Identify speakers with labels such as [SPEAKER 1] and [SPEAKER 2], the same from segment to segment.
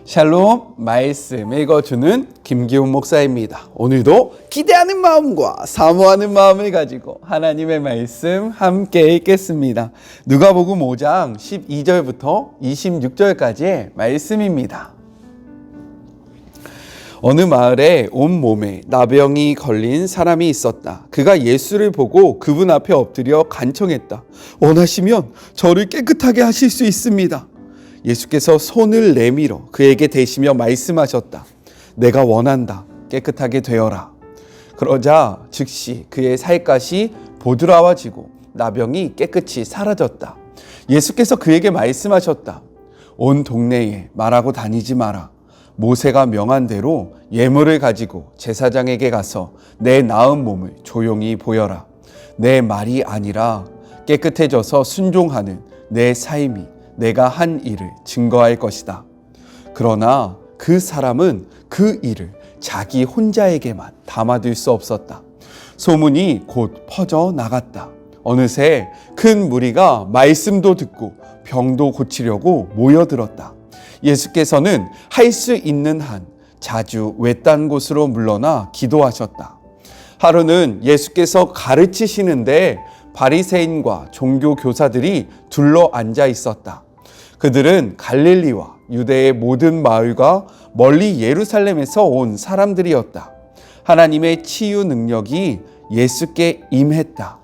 [SPEAKER 1] 샬롬, 말씀 읽어주는 김기훈 목사입니다. 오늘도 기대하는 마음과 사모하는 마음을 가지고 하나님의 말씀 함께 읽겠습니다. 누가복음 5장 12절부터 26절까지의 말씀입니다. 어느 마을에 온몸에 나병이 걸린 사람이 있었다. 그가 예수를 보고 그분 앞에 엎드려 간청했다. 원하시면 저를 깨끗하게 하실 수 있습니다. 예수께서 손을 내밀어 그에게 대시며 말씀하셨다. 내가 원한다. 깨끗하게 되어라. 그러자 즉시 그의 살갗이 보드라워지고 나병이 깨끗이 사라졌다. 예수께서 그에게 말씀하셨다. 온 동네에 말하고 다니지 마라. 모세가 명한 대로 예물을 가지고 제사장에게 가서 내 나은 몸을 조용히 보여라. 내 말이 아니라 깨끗해져서 순종하는 내 삶이 내가 한 일을 증거할 것이다. 그러나 그 사람은 그 일을 자기 혼자에게만 담아둘 수 없었다. 소문이 곧 퍼져 나갔다. 어느새 큰 무리가 말씀도 듣고 병도 고치려고 모여들었다. 예수께서는 할 수 있는 한 자주 외딴 곳으로 물러나 기도하셨다. 하루는 예수께서 가르치시는데 바리새인과 종교 교사들이 둘러 앉아 있었다. 그들은 갈릴리와 유대의 모든 마을과 멀리 예루살렘에서 온 사람들이었다. 하나님의 치유 능력이 예수께 임했다.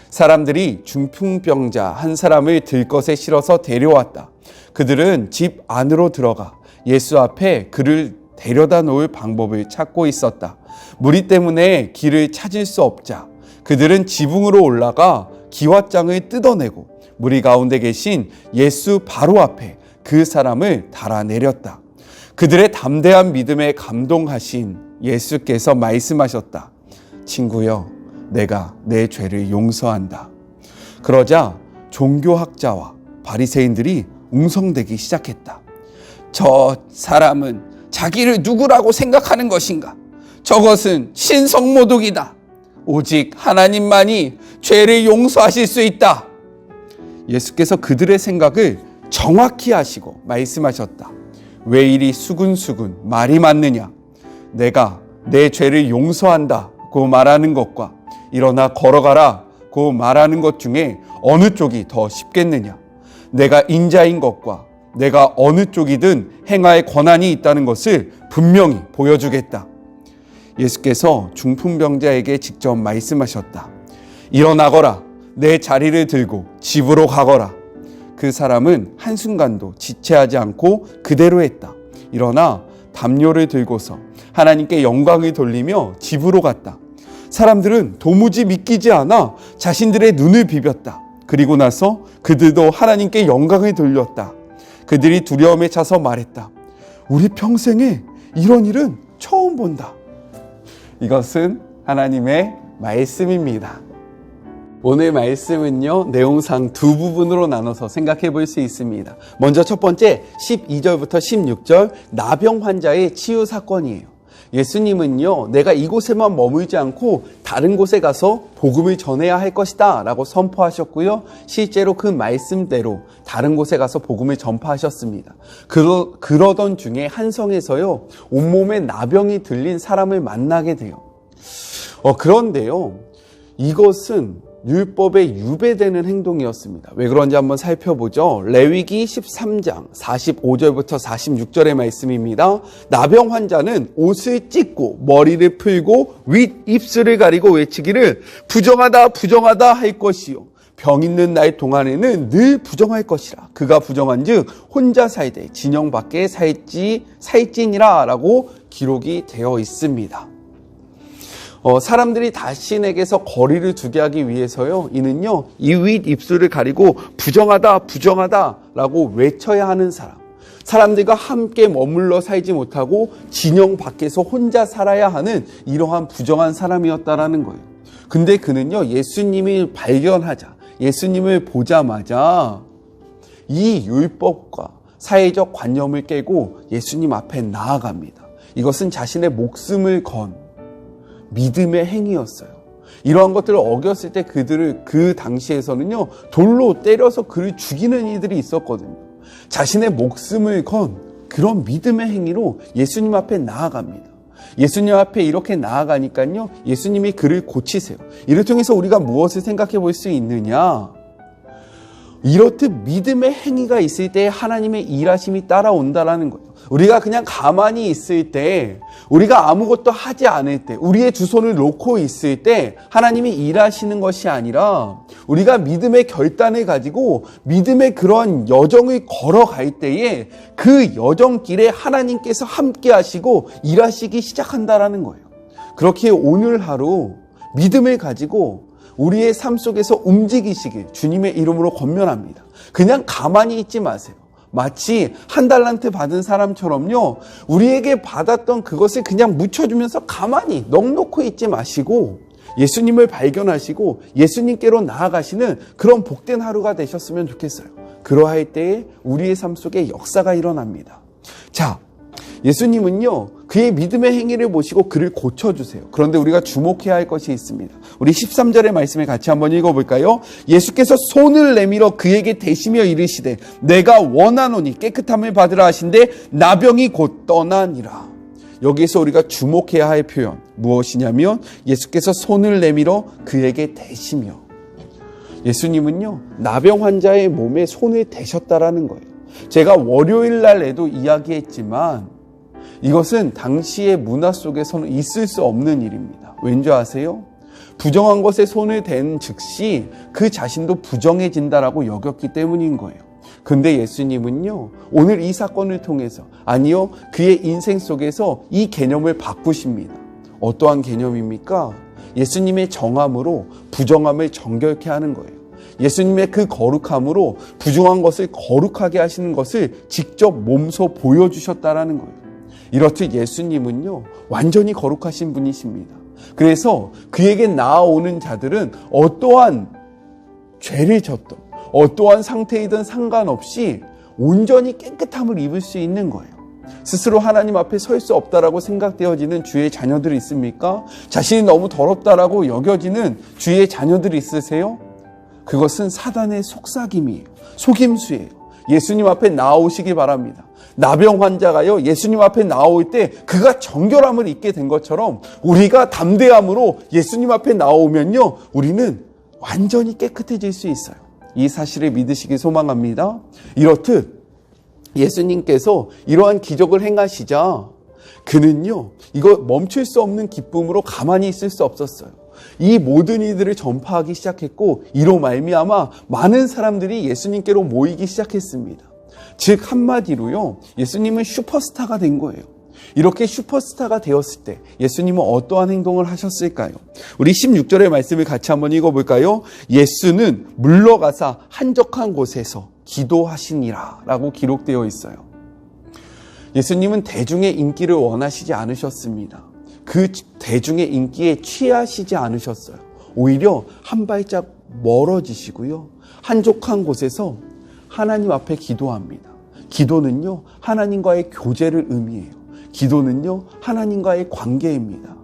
[SPEAKER 1] 사람들이 중풍병자 한 사람을 들것에 실어서 데려왔다. 그들은 집 안으로 들어가 예수 앞에 그를 데려다 놓을 방법을 찾고 있었다. 무리 때문에 길을 찾을 수 없자 그들은 지붕으로 올라가 기왓장을 뜯어내고 무리 가운데 계신 예수 바로 앞에 그 사람을 달아내렸다. 그들의 담대한 믿음에 감동하신 예수께서 말씀하셨다. 친구여, 내가 내 죄를 용서한다. 그러자 종교학자와 바리새인들이 웅성대기 시작했다. 저 사람은 자기를 누구라고 생각하는 것인가? 저것은 신성모독이다. 오직 하나님만이 죄를 용서하실 수 있다. 예수께서 그들의 생각을 정확히 하시고 말씀하셨다. 왜 이리 수근수근 말이 많느냐? 내가 내 죄를 용서한다고 말하는 것과 일어나 걸어가라고 말하는 것 중에 어느 쪽이 더 쉽겠느냐? 내가 인자인 것과 내가 어느 쪽이든 행할 권한이 있다는 것을 분명히 보여주겠다. 예수께서 중풍병자에게 직접 말씀하셨다. 일어나거라. 내 자리를 들고 집으로 가거라. 그 사람은 한순간도 지체하지 않고 그대로 했다. 일어나 담요를 들고서 하나님께 영광을 돌리며 집으로 갔다. 사람들은 도무지 믿기지 않아 자신들의 눈을 비볐다. 그리고 나서 그들도 하나님께 영광을 돌렸다. 그들이 두려움에 차서 말했다. 우리 평생에 이런 일은 처음 본다. 이것은 하나님의 말씀입니다. 오늘 말씀은요, 내용상 두 부분으로 나눠서 생각해 볼 수 있습니다. 먼저 첫 번째 12절부터 16절 나병 환자의 치유 사건이에요. 예수님은요, 내가 이곳에만 머물지 않고 다른 곳에 가서 복음을 전해야 할 것이다 라고 선포하셨고요. 실제로 그 말씀대로 다른 곳에 가서 복음을 전파하셨습니다. 그러던 중에 한 성에서요, 온몸에 나병이 들린 사람을 만나게 돼요. 그런데요, 이것은 율법에 유배되는 행동이었습니다. 왜 그런지 한번 살펴보죠. 레위기 13장 45절부터 46절의 말씀입니다. 나병 환자는 옷을 찢고 머리를 풀고 윗입술을 가리고 외치기를 부정하다 부정하다 할 것이요. 병 있는 날 동안에는 늘 부정할 것이라. 그가 부정한즉 혼자 살되 진영 밖에 살지니라 라고 기록이 되어 있습니다. 사람들이 자신에게서 거리를 두게 하기 위해서요, 이는요, 이 윗입술을 가리고 부정하다 부정하다 라고 외쳐야 하는 사람들과 함께 머물러 살지 못하고 진영 밖에서 혼자 살아야 하는 이러한 부정한 사람이었다라는 거예요. 근데 그는요, 예수님을 발견하자, 예수님을 보자마자 이 율법과 사회적 관념을 깨고 예수님 앞에 나아갑니다. 이것은 자신의 목숨을 건 믿음의 행위였어요. 이러한 것들을 어겼을 때 그들을 그 당시에서는요, 돌로 때려서 그를 죽이는 이들이 있었거든요. 자신의 목숨을 건 그런 믿음의 행위로 예수님 앞에 나아갑니다. 예수님 앞에 이렇게 나아가니까요, 예수님이 그를 고치세요. 이를 통해서 우리가 무엇을 생각해 볼 수 있느냐? 이렇듯 믿음의 행위가 있을 때 하나님의 일하심이 따라온다라는 거예요. 우리가 그냥 가만히 있을 때, 우리가 아무것도 하지 않을 때, 우리의 두 손을 놓고 있을 때 하나님이 일하시는 것이 아니라 우리가 믿음의 결단을 가지고 믿음의 그런 여정을 걸어갈 때에 그 여정길에 하나님께서 함께 하시고 일하시기 시작한다라는 거예요. 그렇게 오늘 하루 믿음을 가지고 우리의 삶 속에서 움직이시길 주님의 이름으로 권면합니다. 그냥 가만히 있지 마세요. 마치 한 달란트 받은 사람처럼요, 우리에게 받았던 그것을 그냥 묻혀주면서 가만히 넋놓고 있지 마시고 예수님을 발견하시고 예수님께로 나아가시는 그런 복된 하루가 되셨으면 좋겠어요. 그러할 때에 우리의 삶 속에 역사가 일어납니다. 자, 예수님은요, 그의 믿음의 행위를 보시고 그를 고쳐주세요. 그런데 우리가 주목해야 할 것이 있습니다. 우리 13절의 말씀을 같이 한번 읽어볼까요? 예수께서 손을 내밀어 그에게 대시며 이르시되 내가 원하노니 깨끗함을 받으라 하신데 나병이 곧 떠나니라. 여기에서 우리가 주목해야 할 표현 무엇이냐면 예수께서 손을 내밀어 그에게 대시며, 예수님은요, 나병 환자의 몸에 손을 대셨다라는 거예요. 제가 월요일 날에도 이야기했지만 이것은 당시의 문화 속에서는 있을 수 없는 일입니다. 왠지 아세요? 부정한 것에 손을 댄 즉시 그 자신도 부정해진다라고 여겼기 때문인 거예요. 근데 예수님은요, 오늘 이 사건을 통해서, 아니요, 그의 인생 속에서 이 개념을 바꾸십니다. 어떠한 개념입니까? 예수님의 정함으로 부정함을 정결케 하는 거예요. 예수님의 그 거룩함으로 부정한 것을 거룩하게 하시는 것을 직접 몸소 보여주셨다라는 거예요. 이렇듯 예수님은요, 완전히 거룩하신 분이십니다. 그래서 그에게 나아오는 자들은 어떠한 죄를 졌던 어떠한 상태이든 상관없이 온전히 깨끗함을 입을 수 있는 거예요. 스스로 하나님 앞에 설 수 없다라고 생각되어지는 주의 자녀들이 있습니까? 자신이 너무 더럽다라고 여겨지는 주의 자녀들이 있으세요? 그것은 사단의 속삭임이에요. 속임수예요. 예수님 앞에 나오시기 바랍니다. 나병 환자가요, 예수님 앞에 나올 때 그가 정결함을 입게 된 것처럼 우리가 담대함으로 예수님 앞에 나오면요, 우리는 완전히 깨끗해질 수 있어요. 이 사실을 믿으시기 소망합니다. 이렇듯 예수님께서 이러한 기적을 행하시자 그는요, 이거 멈출 수 없는 기쁨으로 가만히 있을 수 없었어요. 이 모든 이들을 전파하기 시작했고 이로 말미암아 많은 사람들이 예수님께로 모이기 시작했습니다. 즉 한마디로요, 예수님은 슈퍼스타가 된 거예요. 이렇게 슈퍼스타가 되었을 때 예수님은 어떠한 행동을 하셨을까요? 우리 16절의 말씀을 같이 한번 읽어볼까요? 예수는 물러가사 한적한 곳에서 기도하시니라 라고 기록되어 있어요. 예수님은 대중의 인기를 원하시지 않으셨습니다. 그 대중의 인기에 취하시지 않으셨어요. 오히려 한 발짝 멀어지시고요, 한적한 곳에서 하나님 앞에 기도합니다. 기도는요, 하나님과의 교제를 의미해요. 기도는요, 하나님과의 관계입니다.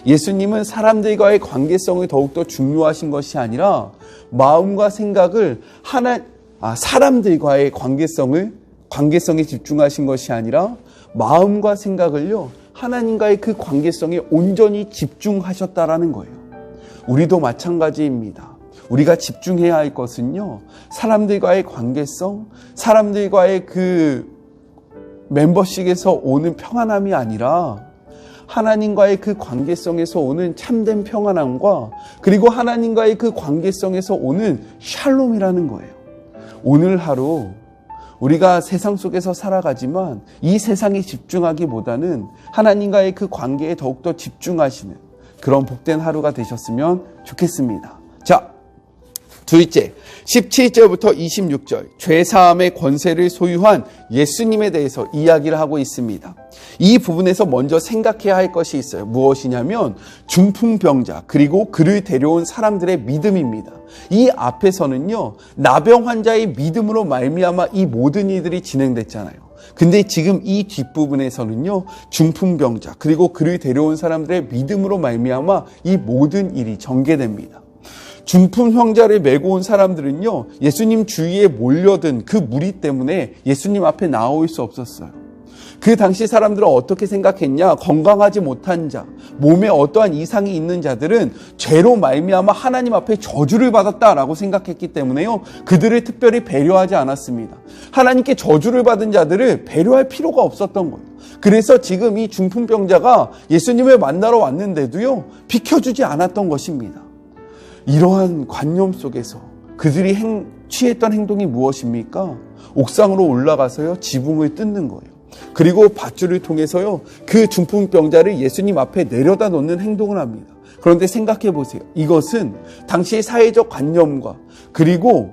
[SPEAKER 1] 예수님은 사람들과의 관계성을 더욱더 중요하신 것이 아니라 마음과 생각을 사람들과의 관계성에 집중하신 것이 아니라 마음과 생각을요, 하나님과의 그 관계성에 온전히 집중하셨다라는 거예요. 우리도 마찬가지입니다. 우리가 집중해야 할 것은요, 사람들과의 관계성, 사람들과의 그 멤버십에서 오는 평안함이 아니라 하나님과의 그 관계성에서 오는 참된 평안함과 그리고 하나님과의 그 관계성에서 오는 샬롬이라는 거예요. 오늘 하루 우리가 세상 속에서 살아가지만 이 세상에 집중하기보다는 하나님과의 그 관계에 더욱더 집중하시는 그런 복된 하루가 되셨으면 좋겠습니다. 자, 둘째, 17절부터 26절, 죄사함의 권세를 소유한 예수님에 대해서 이야기를 하고 있습니다. 이 부분에서 먼저 생각해야 할 것이 있어요. 무엇이냐면 중풍병자 그리고 그를 데려온 사람들의 믿음입니다. 이 앞에서는요, 나병 환자의 믿음으로 말미암아 이 모든 일들이 진행됐잖아요. 근데 지금 이 뒷부분에서는요, 중풍병자 그리고 그를 데려온 사람들의 믿음으로 말미암아 이 모든 일이 전개됩니다. 중풍병자를 메고 온 사람들은요, 예수님 주위에 몰려든 그 무리 때문에 예수님 앞에 나올 수 없었어요. 그 당시 사람들은 어떻게 생각했냐? 건강하지 못한 자, 몸에 어떠한 이상이 있는 자들은 죄로 말미암아 하나님 앞에 저주를 받았다라고 생각했기 때문에요. 그들을 특별히 배려하지 않았습니다. 하나님께 저주를 받은 자들을 배려할 필요가 없었던 거예요. 그래서 지금 이 중풍병자가 예수님을 만나러 왔는데도요, 비켜주지 않았던 것입니다. 이러한 관념 속에서 그들이 취했던 행동이 무엇입니까? 옥상으로 올라가서요, 지붕을 뜯는 거예요. 그리고 밧줄을 통해서요, 그 중풍병자를 예수님 앞에 내려다 놓는 행동을 합니다. 그런데 생각해 보세요. 이것은 당시의 사회적 관념과 그리고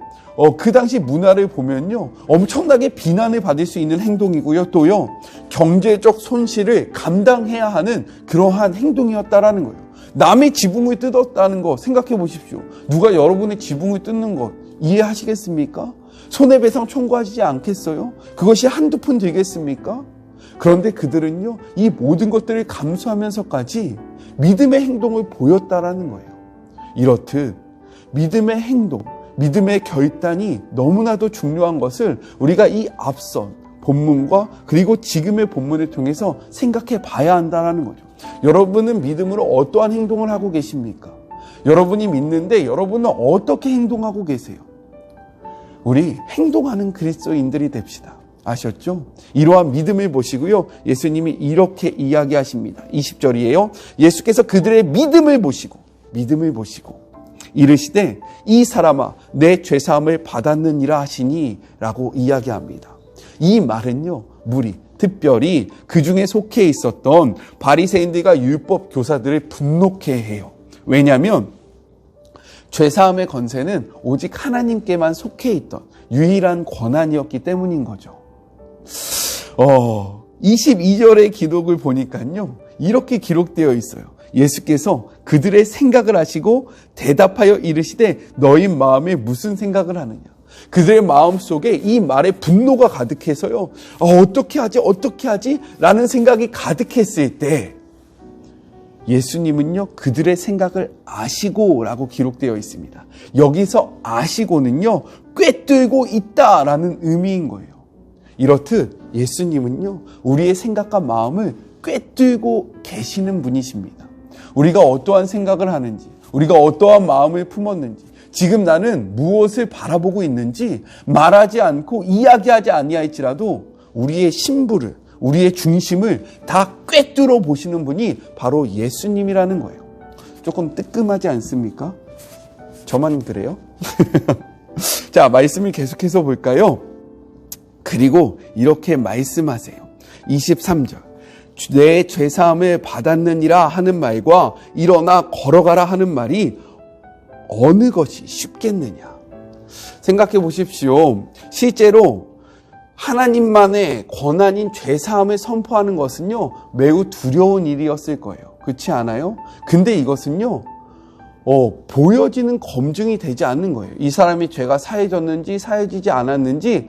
[SPEAKER 1] 그 당시 문화를 보면요, 엄청나게 비난을 받을 수 있는 행동이고요. 또요, 경제적 손실을 감당해야 하는 그러한 행동이었다라는 거예요. 남의 지붕을 뜯었다는 거 생각해 보십시오. 누가 여러분의 지붕을 뜯는 것 이해하시겠습니까? 손해배상 청구하시지 않겠어요? 그것이 한두 푼 들겠습니까? 그런데 그들은요, 이 모든 것들을 감수하면서까지 믿음의 행동을 보였다라는 거예요. 이렇듯 믿음의 행동, 믿음의 결단이 너무나도 중요한 것을 우리가 이 앞선 본문과 그리고 지금의 본문을 통해서 생각해 봐야 한다는 거죠. 여러분은 믿음으로 어떠한 행동을 하고 계십니까? 여러분이 믿는데 여러분은 어떻게 행동하고 계세요? 우리 행동하는 그리스도인들이 됩시다. 아셨죠? 이러한 믿음을 보시고요, 예수님이 이렇게 이야기하십니다. 20절이에요. 예수께서 그들의 믿음을 보시고 이르시되 이 사람아 내 죄사함을 받았느니라 하시니 라고 이야기합니다. 이 말은요, 무리 특별히 그 중에 속해 있었던 바리새인들과 율법 교사들을 분노케 해요. 왜냐하면 죄사함의 권세는 오직 하나님께만 속해 있던 유일한 권한이었기 때문인 거죠. 22절의 기록을 보니까요, 이렇게 기록되어 있어요. 예수께서 그들의 생각을 하시고 대답하여 이르시되 너희 마음에 무슨 생각을 하느냐. 그들의 마음속에 이 말에 분노가 가득해서요, 어떻게 하지? 라는 생각이 가득했을 때 예수님은요, 그들의 생각을 아시고 라고 기록되어 있습니다. 여기서 아시고는요, 꿰뚫고 있다라는 의미인 거예요. 이렇듯 예수님은요, 우리의 생각과 마음을 꿰뚫고 계시는 분이십니다. 우리가 어떠한 생각을 하는지, 우리가 어떠한 마음을 품었는지, 지금 나는 무엇을 바라보고 있는지 말하지 않고 이야기하지 아니할지라도 우리의 심부를, 우리의 중심을 다 꿰뚫어 보시는 분이 바로 예수님이라는 거예요. 조금 뜨끔하지 않습니까? 저만 그래요? 자, 말씀을 계속해서 볼까요? 그리고 이렇게 말씀하세요. 23절. 내 죄사함을 받았느니라 하는 말과 일어나 걸어가라 하는 말이 어느 것이 쉽겠느냐. 생각해 보십시오. 실제로 하나님만의 권한인 죄사함을 선포하는 것은요, 매우 두려운 일이었을 거예요. 그렇지 않아요? 근데 이것은요, 보여지는 검증이 되지 않는 거예요. 이 사람이 죄가 사해졌는지 사해지지 않았는지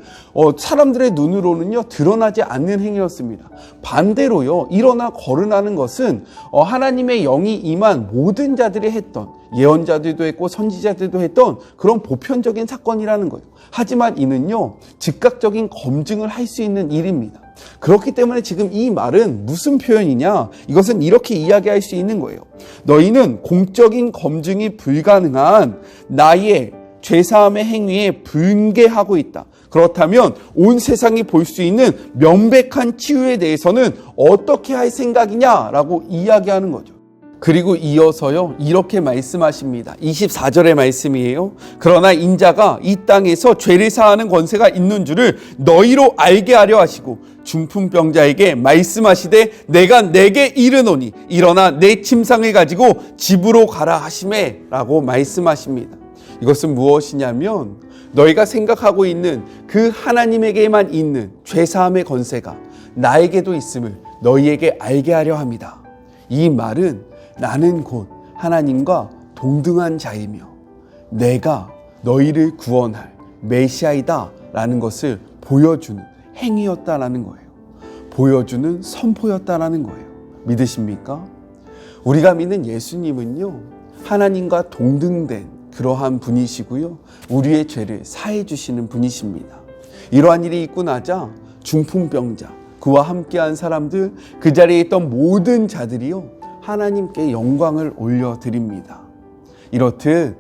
[SPEAKER 1] 사람들의 눈으로는요, 드러나지 않는 행위였습니다. 반대로요, 일어나 거듭나는 것은 하나님의 영이 임한 모든 자들이 했던, 예언자들도 했고 선지자들도 했던 그런 보편적인 사건이라는 거예요. 하지만 이는요, 즉각적인 검증을 할 수 있는 일입니다. 그렇기 때문에 지금 이 말은 무슨 표현이냐? 이것은 이렇게 이야기할 수 있는 거예요. 너희는 공적인 검증이 불가능한 나의 죄사함의 행위에 분개하고 있다. 그렇다면 온 세상이 볼 수 있는 명백한 치유에 대해서는 어떻게 할 생각이냐라고 이야기하는 거죠. 그리고 이어서요, 이렇게 말씀하십니다. 24절의 말씀이에요. 그러나 인자가 이 땅에서 죄를 사하는 권세가 있는 줄을 너희로 알게 하려 하시고 중풍병자에게 말씀하시되 내가 내게 이르노니 일어나 내 침상을 가지고 집으로 가라 하시매 라고 말씀하십니다. 이것은 무엇이냐면 너희가 생각하고 있는 그 하나님에게만 있는 죄사함의 권세가 나에게도 있음을 너희에게 알게 하려 합니다. 이 말은 나는 곧 하나님과 동등한 자이며 내가 너희를 구원할 메시아이다 라는 것을 보여주는 행위였다라는 거예요. 보여주는 선포였다라는 거예요. 믿으십니까? 우리가 믿는 예수님은요, 하나님과 동등된 그러한 분이시고요, 우리의 죄를 사해 주시는 분이십니다. 이러한 일이 있고 나자 중풍병자, 그와 함께한 사람들, 그 자리에 있던 모든 자들이요 하나님께 영광을 올려드립니다. 이렇듯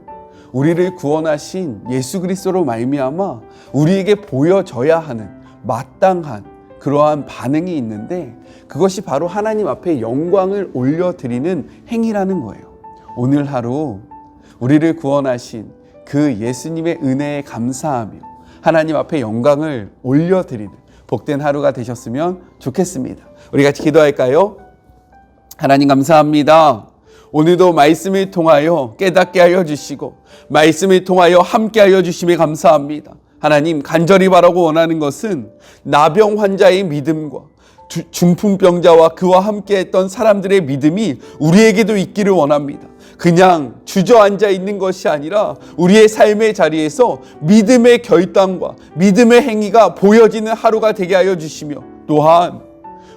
[SPEAKER 1] 우리를 구원하신 예수 그리스도로 말미암아 우리에게 보여져야 하는 마땅한 그러한 반응이 있는데, 그것이 바로 하나님 앞에 영광을 올려드리는 행위라는 거예요. 오늘 하루 우리를 구원하신 그 예수님의 은혜에 감사하며 하나님 앞에 영광을 올려드리는 복된 하루가 되셨으면 좋겠습니다. 우리 같이 기도할까요? 하나님 감사합니다. 오늘도 말씀을 통하여 깨닫게 하여 주시고 말씀을 통하여 함께 하여 주심에 감사합니다. 하나님, 간절히 바라고 원하는 것은 나병 환자의 믿음과 중풍병자와 그와 함께 했던 사람들의 믿음이 우리에게도 있기를 원합니다. 그냥 주저앉아 있는 것이 아니라 우리의 삶의 자리에서 믿음의 결단과 믿음의 행위가 보여지는 하루가 되게 하여 주시며, 또한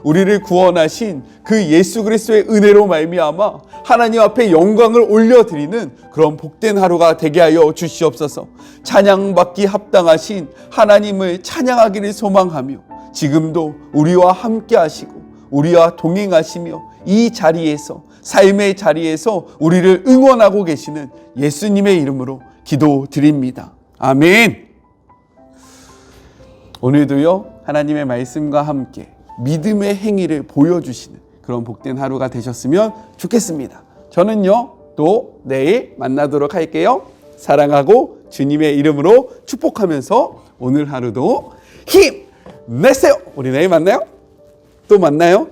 [SPEAKER 1] 우리를 구원하신 그 예수 그리스도의 은혜로 말미암아 하나님 앞에 영광을 올려드리는 그런 복된 하루가 되게 하여 주시옵소서. 찬양받기 합당하신 하나님을 찬양하기를 소망하며, 지금도 우리와 함께 하시고 우리와 동행하시며 이 자리에서, 삶의 자리에서 우리를 응원하고 계시는 예수님의 이름으로 기도드립니다. 아멘. 오늘도요 하나님의 말씀과 함께 믿음의 행위를 보여주시는 그런 복된 하루가 되셨으면 좋겠습니다. 저는요 또 내일 만나도록 할게요. 사랑하고 주님의 이름으로 축복하면서 오늘 하루도 힘내세요. 우리 내일 만나요? 또 만나요?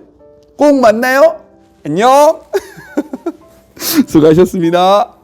[SPEAKER 1] 꼭 만나요? 안녕. 수고하셨습니다.